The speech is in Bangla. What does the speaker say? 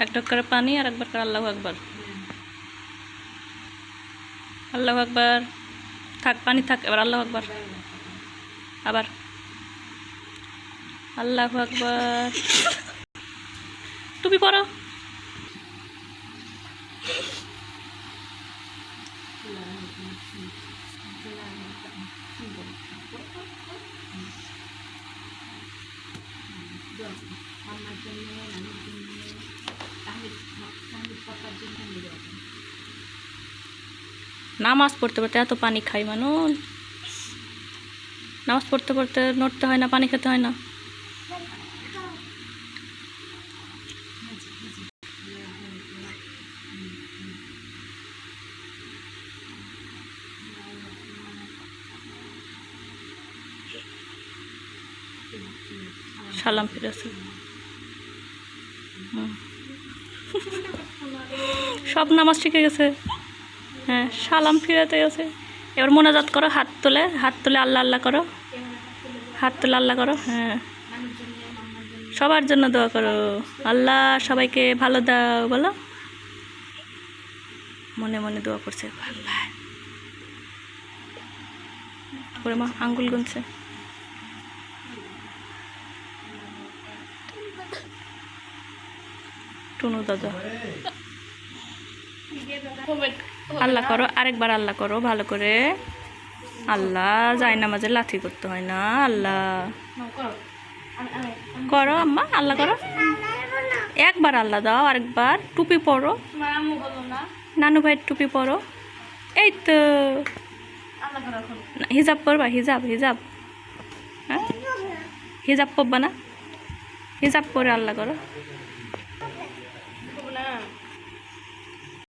এক ঢোক করে পানি আর একবার করে আল্লাহু আকবার। আল্লাহু আকবার। থাক, পানি থাক, এবার আল্লাহু আকবার। আবার আল্লাহু আকবার। টুপি পরো। নামাজ পড়তে পড়তে এত পানি খাই মানুষ। নামাজ পড়তে পড়তে নড়তে হয় না, পানি খেতে হয় না। সালাম ফিরেছে। সব নামাজ শিখে গেছে। হ্যাঁ, সালাম ফিরাতে গেছে। এবার মোনাজাত করো, হাত তুলে আল্লাহ আল্লাহ করো, হাত তুলে আল্লাহ করো। হ্যাঁ, সবার জন্য দোয়া করো, আল্লাহ সবাইকে ভালো দাও বলো। মনে মনে দোয়া করছে। করে মা আঙ্গুল গুনছে। টুনু দাদা আল্লাহ করো, আরেকবার আল্লাহ করো ভালো করে। আল্লাহ যায় না, মাঝে লাথি করতে হয় না। আল্লাহ করো আম্মা, আল্লাহ করো। একবার আল্লাহ দাও, আরেকবার টুপি পরো, নানু ভাইয়ের টুপি পরো। এই তো হিজাব পরবা, হিজাব হিজাব। হ্যাঁ, হিজাব পরবা না? হিজাব পরে আল্লাহ করো।